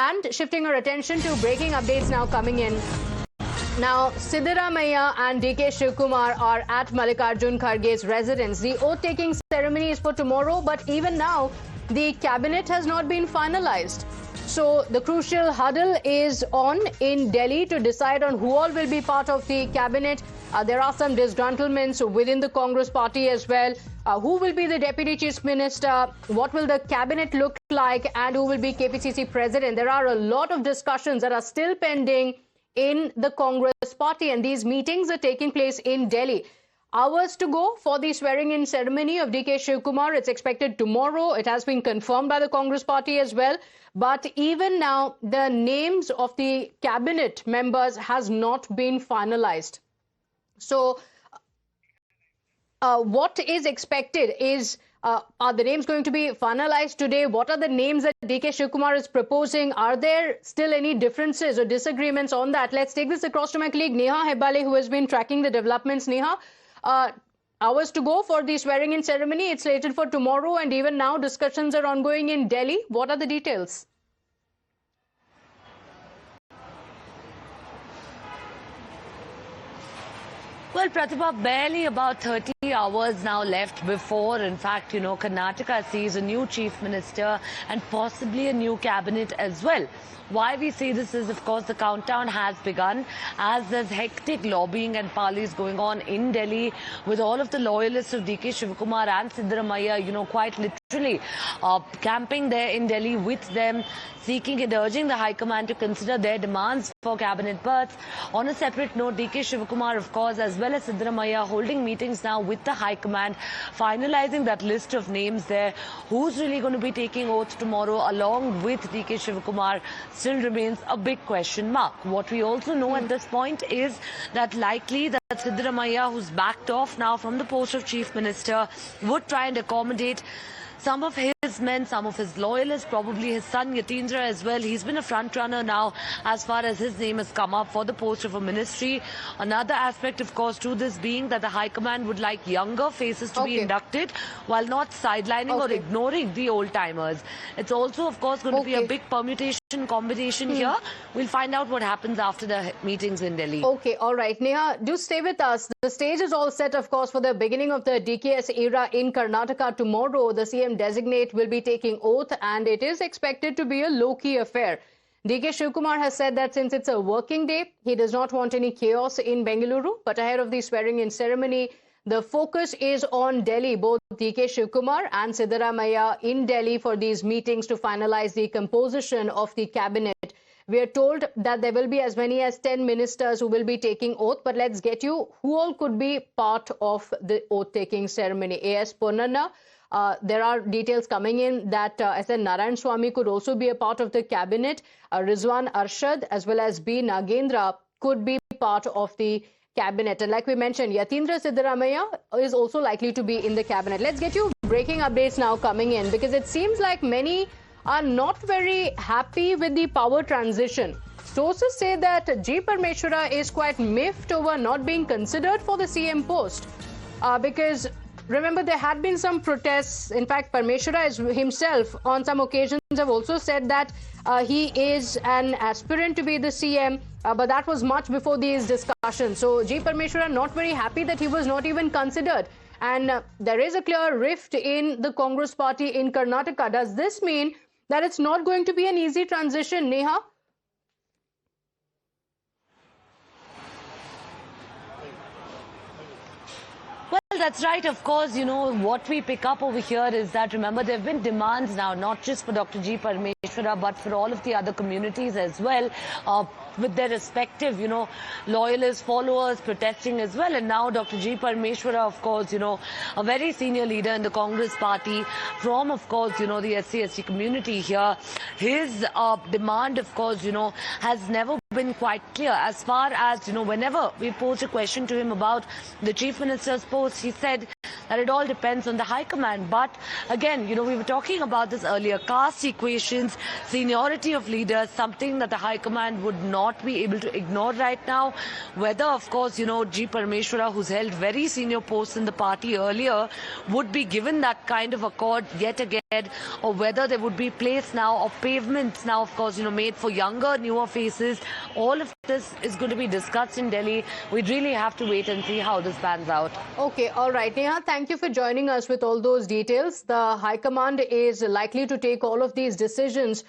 And shifting our attention to breaking updates now coming in. Now, Siddaramaiah and DK Shivkumar are at Mallikarjun Kharge's residence. The oath-taking ceremony is for tomorrow, but even now, the cabinet has not been finalized. So, the crucial huddle is on in Delhi to decide on who all will be part of the cabinet. There are some disgruntlements within the Congress party as well. Who will be the Deputy Chief Minister? What will the cabinet look like? And who will be KPCC President? There are a lot of discussions that are still pending in the Congress party, and these meetings are taking place in Delhi. Hours to go for the swearing-in ceremony of DK Shivkumar. It's expected tomorrow. It has been confirmed by the Congress party as well. But even now, the names of the cabinet members has not been finalized. So, what is expected is, are the names going to be finalized today? What are the names that DK Shivkumar is proposing? Are there still any differences or disagreements on that? Let's take this across to my colleague Neha Hebale, who has been tracking the developments. Neha, hours to go for the swearing-in ceremony. It's slated for tomorrow, and even now discussions are ongoing in Delhi. What are the details? Well, Pratibha, barely about 30 hours now left before, in fact, Karnataka sees a new chief minister and possibly a new cabinet as well. Why we say this is, of course, the countdown has begun as there's hectic lobbying and parleys going on in Delhi with all of the loyalists of DK Shivkumar and Siddaramaiah, quite literally camping there in Delhi with them, seeking and urging the High Command to consider their demands for cabinet berths. On a separate note, DK Shivkumar, of course, as well as Siddaramaiah, holding meetings now with the High Command, finalizing that list of names there. Who's really going to be taking oath tomorrow along with DK Shivkumar still remains a big question mark. What we also know at this point is that likely that Siddaramaiah, who's backed off now from the post of Chief Minister, would try and accommodate some of his men, some of his loyalists, probably his son Yatindra as well. He's been a front runner now as far as his name has come up for the post of a ministry. Another aspect, of course, to this being that the High Command would like younger faces to be inducted while not sidelining or ignoring the old-timers. It's also, of course, going to be a big permutation combination here. We'll find out what happens after the meetings in Delhi. Okay, all right. Neha, do stay with us. The stage is all set, of course, for the beginning of the DKS era in Karnataka. Tomorrow, the CM designate will be taking oath, and it is expected to be a low-key affair. DK Shivkumar has said that since it's a working day, he does not want any chaos in Bengaluru. But ahead of the swearing-in ceremony, the focus is on Delhi. Both DK Shivkumar and Siddaramaiah in Delhi for these meetings to finalize the composition of the cabinet. We are told that there will be as many as 10 ministers who will be taking oath. But let's get you who all could be part of the oath-taking ceremony. A.S. Ponnanna. There are details coming in that S.N. Narayanaswamy could also be a part of the cabinet. Rizwan Arshad as well as B. Nagendra could be part of the cabinet. And like we mentioned, Yatindra Siddaramaiah is also likely to be in the cabinet. Let's get you breaking updates now coming in, because it seems like many are not very happy with the power transition. Sources say that G. Parmeshwara is quite miffed over not being considered for the CM post because remember, there had been some protests. In fact, Parmeshwara himself on some occasions have also said that he is an aspirant to be the CM, but that was much before these discussions. So G. Parmeshwara not very happy that he was not even considered. And there is a clear rift in the Congress party in Karnataka. Does this mean that it's not going to be an easy transition, Neha? Well, that's right. Of course, what we pick up over here is that, remember, there have been demands now, not just for Dr. G. Parmeshwara, but for all of the other communities as well, with their respective, loyalists, followers protesting as well. And now Dr. G. Parmeshwara, of course, a very senior leader in the Congress party from, of course, the SC/ST community here. His demand, of course, has never been quite clear. As far as, whenever we posed a question to him about the Chief Minister's post, he said that it all depends on the High Command. But again, we were talking about this earlier. Caste equations, seniority of leaders, something that the High Command would not be able to ignore right now. Whether, of course, G. Parmeshwara, who's held very senior posts in the party earlier, would be given that kind of accord yet again or whether there would be place now or pavements now, of course, made for younger, newer faces. All of this is going to be discussed in Delhi. We'd really have to wait and see how this pans out. Okay, all right. Neha, thank you for joining us with all those details. The High Command is likely to take all of these decisions.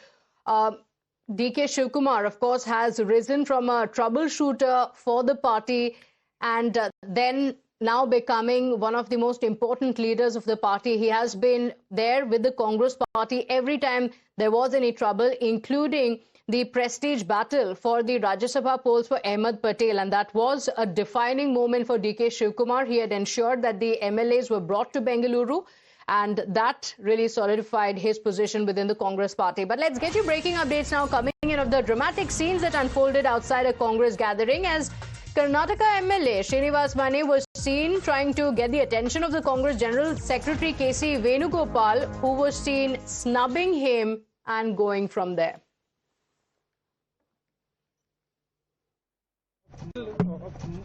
DK Shivkumar, of course, has risen from a troubleshooter for the party and then now becoming one of the most important leaders of the party. He has been there with the Congress party every time there was any trouble, including the prestige battle for the Rajya Sabha polls for Ahmed Patel. And that was a defining moment for DK Shivkumar. He had ensured that the MLAs were brought to Bengaluru, and that really solidified his position within the Congress party. But let's get you breaking updates now coming in of the dramatic scenes that unfolded outside a Congress gathering as Karnataka MLA Srinivas Mane was seen trying to get the attention of the Congress General Secretary KC Venugopal, who was seen snubbing him and going from there.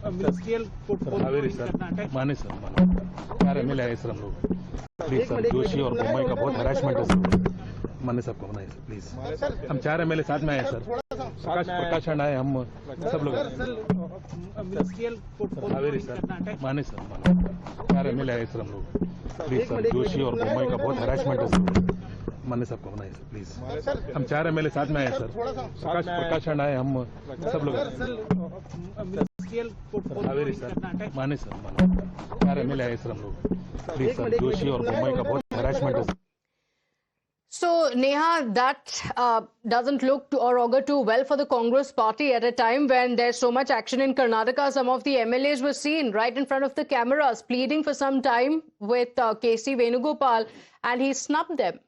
Haveri sir माने sir चार MLA आए sir हम लोग please sir Joshi और बोम्मई का बहुत harassment है sir माने साहब को बनाए सर प्लीज हम चार एमएलए साथ में आए सर प्रकाश आए हम सब लोग हावेरी सर माने सर चार एमएलए आए सर हम लोग प्लीज सर जोशी और बोम्मई का बहुत हरासमेंट है सर माने साहब को बनाए सर प्लीज हम चार एमएलए साथ में आए सर प्रकाश आए हम सब लोग हावेरी सर माने सर चार एमएलए आए सर हम लोग प्लीज सर जोशी और बोम्मई का बहुत हरासमेंट है. So, Neha, that doesn't look or augur too well for the Congress party at a time when there's so much action in Karnataka. Some of the MLAs were seen right in front of the cameras pleading for some time with KC Venugopal, and he snubbed them.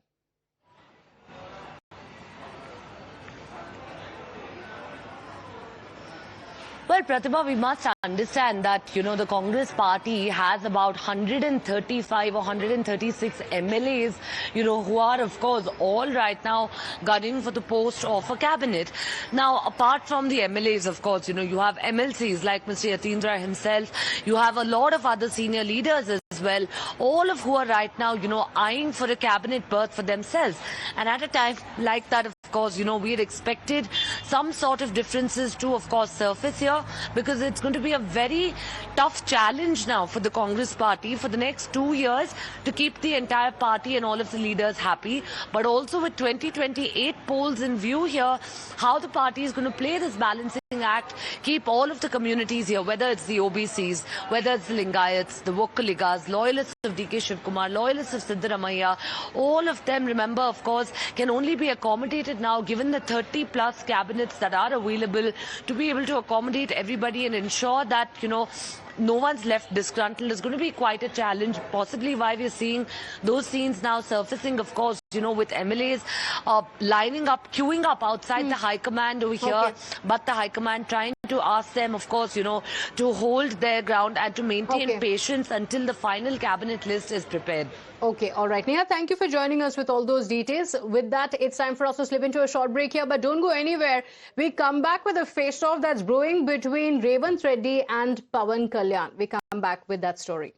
Well, Pratibha, we must understand that, the Congress party has about 135 or 136 MLAs, who are, of course, all right now gunning for the post of a cabinet. Now, apart from the MLAs, of course, you have MLCs like Mr. Yatindra himself. You have a lot of other senior leaders as well, all of who are right now, eyeing for a cabinet berth for themselves. And at a time like that, of course, we had expected some sort of differences to, of course, surface here, because it's going to be a very tough challenge now for the Congress party for the next 2 years to keep the entire party and all of the leaders happy. But also with 2028 polls in view here, how the party is going to play this balancing act, keep all of the communities here, whether it's the OBCs, whether it's the Lingayats, the Vokkaligas, loyalists of DK Shivkumar, loyalists of Siddaramaiah, all of them, remember, of course, can only be accommodated now given the 30+ cabinets that are available to be able to accommodate everybody and ensure that, no one's left disgruntled. Is going to be quite a challenge, possibly why we're seeing those scenes now surfacing, of course, with MLAs lining up, queuing up outside the High Command over here, but the High Command trying to ask them, of course, to hold their ground and to maintain patience until the final cabinet list is prepared. Okay, all right. Neha, thank you for joining us with all those details. With that, it's time for us to slip into a short break here, but don't go anywhere. We come back with a face-off that's brewing between Revanth Reddy and Pawan Kalyan. We come back with that story.